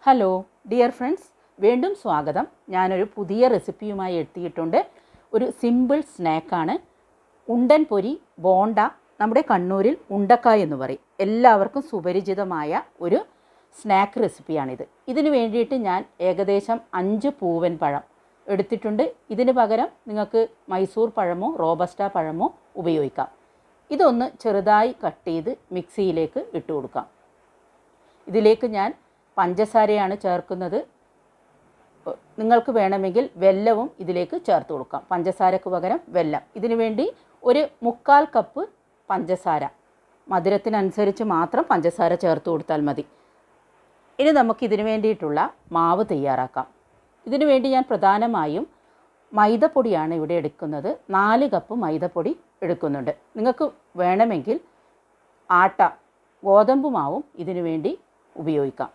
Hello dear friends, വീണ്ടും സ്വാഗതം. ഞാനൊരു പുതിയ റെസിപ്പിയുമായി എത്തിയിട്ടുണ്ട്. ഒരു സിമ്പിൾ സ്നാക്കാണ് ഉണ്ടൻ പൊരി ബോണ്ട. നമ്മുടെ കണ്ണൂരിൽ ഉണ്ടക്കായ എന്ന് പറയും. എല്ലാവർക്കും സുപരിചിതമായ ഒരു സ്നാക്ക് റെസിപ്പിയാണിത്. ഇതിന് വേണ്ടിയിട്ട് ഞാൻ ഏകദേശം 5 പൂവൻ പഴം എടുത്തിട്ടുണ്ട്. ഇതിന് പകരം നിങ്ങൾക്ക് മൈസൂർ പഴമോ റോബസ്റ്റ പഴമോ ഉപയോഗിക്കാം. ഇതൊന്ന് ചെറുതായി കട്ട് ചെയ്ത് മിക്സിയിലേക്ക് ഇട്ട് കൊടുക്കാം. ഇതിലേക്ക് ഞാൻ പഞ്ചസാരയാണ് ചേർക്കുന്നത്. നിങ്ങൾക്ക് വേണമെങ്കിൽ വെല്ലവും ഇതിലേക്ക് ചേർത്ത് കൊടുക്കാം. പഞ്ചസാരക്ക് പകരം വെല്ലം. ഇതിനു വേണ്ടി ഒരു 3/4 കപ്പ് പഞ്ചസാര, മധുരത്തിനനുസരിച്ച് മാത്രം പഞ്ചസാര ചേർത്ത് കൊടുത്താൽ മതി. ഇനി നമുക്കിതിന് വേണ്ടിയിട്ടുള്ള മാവ് തയ്യാറാക്കാം. ഇതിനു വേണ്ടി ഞാൻ പ്രധാനമായും മൈദപ്പൊടിയാണ് ഇവിടെ എടുക്കുന്നത്. 4 കപ്പ് മൈദപ്പൊടി എടുക്കുന്നുണ്ട്. നിങ്ങൾക്ക് വേണമെങ്കിൽ ഗോതമ്പ് മാവും ഇതിനു വേണ്ടി ഉപയോഗിക്കാം.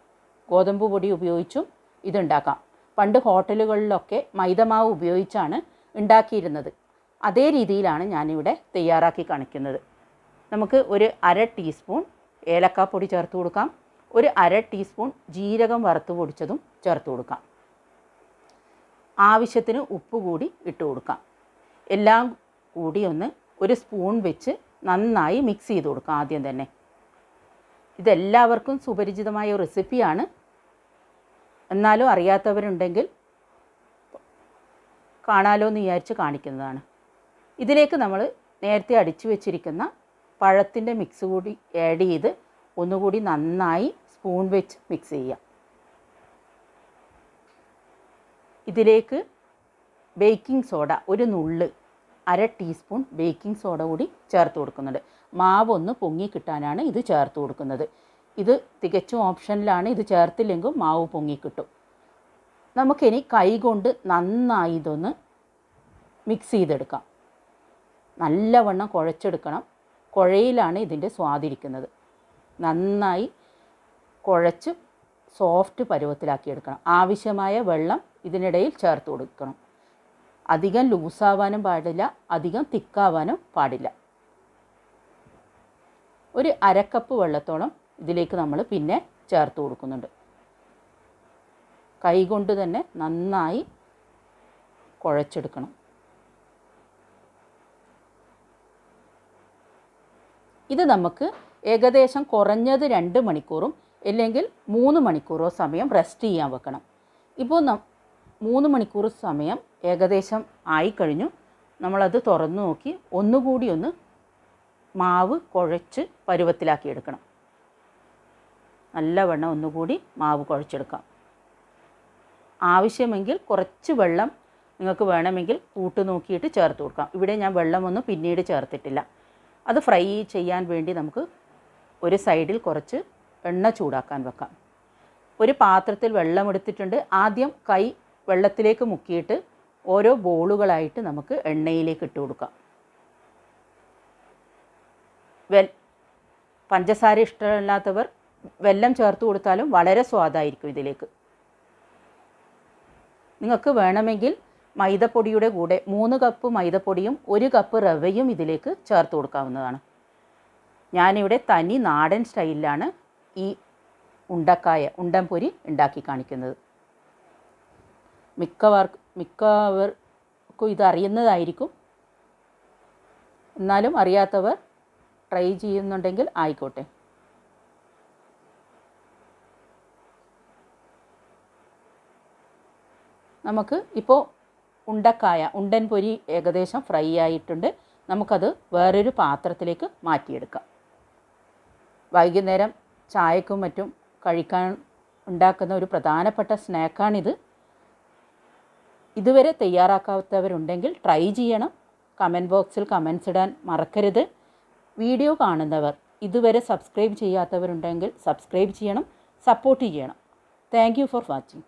ഗോതമ്പ് പൊടി ഉപയോഗിച്ചും ഇതുണ്ടാക്കാം. പണ്ട് ഹോട്ടലുകളിലൊക്കെ മൈദമാവ് ഉപയോഗിച്ചാണ് ഉണ്ടാക്കിയിരുന്നത്. അതേ രീതിയിലാണ് ഞാനിവിടെ തയ്യാറാക്കി കാണിക്കുന്നത്. നമുക്ക് ഒരു 1/2 ടീസ്പൂൺ ഏലക്കാപ്പൊടി ചേർത്ത് കൊടുക്കാം. ഒരു 1/2 ടീസ്പൂൺ ജീരകം വറുത്ത് പൊടിച്ചതും ചേർത്ത് കൊടുക്കാം. ആവശ്യത്തിന് ഉപ്പ് കൂടി ഇട്ട് കൊടുക്കാം. എല്ലാം കൂടി ഒന്ന് ഒരു സ്പൂൺ വെച്ച് നന്നായി മിക്സ് ചെയ്ത് കൊടുക്കാം. ആദ്യം തന്നെ ഇതെല്ലാവർക്കും സുപരിചിതമായ ഒരു റെസിപ്പിയാണ്. എന്നാലും അറിയാത്തവരുണ്ടെങ്കിൽ കാണാലോ എന്ന് വിചാരിച്ച് കാണിക്കുന്നതാണ്. ഇതിലേക്ക് നമ്മൾ നേരത്തെ അടിച്ചു വെച്ചിരിക്കുന്ന പഴത്തിൻ്റെ മിക്സ് കൂടി ആഡ് ചെയ്ത് ഒന്നുകൂടി നന്നായി സ്പൂൺ വെച്ച് മിക്സ് ചെയ്യാം. ഇതിലേക്ക് ബേക്കിംഗ് സോഡ ഒരു നുള്ള് 1/2 ടീസ്പൂൺ ബേക്കിംഗ് സോഡ കൂടി ചേർത്ത് കൊടുക്കുന്നുണ്ട്. മാവ് ഒന്ന് പൊങ്ങി കിട്ടാനാണ് ഇത് ചേർത്ത് കൊടുക്കുന്നത്. ഇത് തികച്ചും ഓപ്ഷനിലാണ്. ഇത് ചേർത്തില്ലെങ്കിൽ മാവ് പൊങ്ങിക്കിട്ടും. നമുക്കിനി കൈ കൊണ്ട് നന്നായി ഇതൊന്ന് മിക്സ് ചെയ്തെടുക്കാം. നല്ലവണ്ണം കുഴച്ചെടുക്കണം. കുഴയിലാണ് ഇതിൻ്റെ സ്വാദിരിക്കുന്നത്. നന്നായി കുഴച്ച് സോഫ്റ്റ് പരുവത്തിലാക്കിയെടുക്കണം. ആവശ്യമായ വെള്ളം ഇതിനിടയിൽ ചേർത്ത് കൊടുക്കണം. അധികം ലൂസാവാനും പാടില്ല, അധികം തിക്കാവാനും പാടില്ല. ഒരു 1/2 കപ്പ് വെള്ളത്തോളം ഇതിലേക്ക് നമ്മൾ പിന്നെ ചേർത്ത് കൊടുക്കുന്നുണ്ട്. കൈകൊണ്ട് തന്നെ നന്നായി കുഴച്ചെടുക്കണം. ഇത് നമുക്ക് ഏകദേശം കുറഞ്ഞത് 2 മണിക്കൂറും അല്ലെങ്കിൽ 3 മണിക്കൂറോ സമയം റെസ്റ്റ് ചെയ്യാൻ വെക്കണം. ഇപ്പോൾ 3 മണിക്കൂർ സമയം ഏകദേശം ആയിക്കഴിഞ്ഞു. നമ്മളത് തുറന്നു നോക്കി ഒന്നുകൂടി ഒന്ന് മാവ് കുഴച്ച് പരുവത്തിലാക്കിയെടുക്കണം. നല്ലവണ്ണം ഒന്നുകൂടി മാവ് കുഴച്ചെടുക്കാം. ആവശ്യമെങ്കിൽ കുറച്ച് വെള്ളം നിങ്ങൾക്ക് വേണമെങ്കിൽ കൂട്ട് നോക്കിയിട്ട് ചേർത്ത് കൊടുക്കാം. ഇവിടെ ഞാൻ വെള്ളമൊന്നും പിന്നീട് ചേർത്തിട്ടില്ല. അത് ഫ്രൈ ചെയ്യാൻ വേണ്ടി നമുക്ക് ഒരു സൈഡിൽ കുറച്ച് എണ്ണ ചൂടാക്കാൻ വെക്കാം. ഒരു പാത്രത്തിൽ വെള്ളം എടുത്തിട്ടുണ്ട്. ആദ്യം കൈ വെള്ളത്തിലേക്ക് മുക്കിയിട്ട് ഓരോ ബോളുകളായിട്ട് നമുക്ക് എണ്ണയിലേക്ക് ഇട്ട് കൊടുക്കാം. പഞ്ചസാര ഇഷ്ടമില്ലാത്തവർ വെല്ലം ചേർത്ത് കൊടുത്താലും വളരെ സ്വാദായിരിക്കും ഇതിലേക്ക്. നിങ്ങൾക്ക് വേണമെങ്കിൽ മൈദപ്പൊടിയുടെ കൂടെ 3 കപ്പ് മൈദപ്പൊടിയും 1 കപ്പ് റവയും ഇതിലേക്ക് ചേർത്ത് കൊടുക്കാവുന്നതാണ്. ഞാനിവിടെ തനി നാടൻ സ്റ്റൈലിലാണ് ഈ ഉണ്ടൻ പൊരി ഉണ്ടാക്കി കാണിക്കുന്നത്. മിക്കവർക്കും ഇതറിയുന്നതായിരിക്കും. എന്നാലും അറിയാത്തവർ ട്രൈ ചെയ്യുന്നുണ്ടെങ്കിൽ ആയിക്കോട്ടെ. നമുക്ക് ഇപ്പോൾ ഉണ്ടൻ പൊരി ഏകദേശം ഫ്രൈ ആയിട്ടുണ്ട്. നമുക്കത് വേറൊരു പാത്രത്തിലേക്ക് മാറ്റിയെടുക്കാം. വൈകുന്നേരം ചായക്കും മറ്റും കഴിക്കാൻ ഉണ്ടാക്കുന്ന ഒരു പ്രധാനപ്പെട്ട സ്നാക്കാണിത്. ഇതുവരെ തയ്യാറാക്കാത്തവരുണ്ടെങ്കിൽ ട്രൈ ചെയ്യണം. കമൻറ്റ് ബോക്സിൽ കമൻറ്റ്സ് ഇടാൻ മറക്കരുത്. വീഡിയോ കാണുന്നവർ ഇതുവരെ സബ്സ്ക്രൈബ് ചെയ്യാത്തവരുണ്ടെങ്കിൽ സബ്സ്ക്രൈബ് ചെയ്യണം, സപ്പോർട്ട് ചെയ്യണം. Thank you for watching.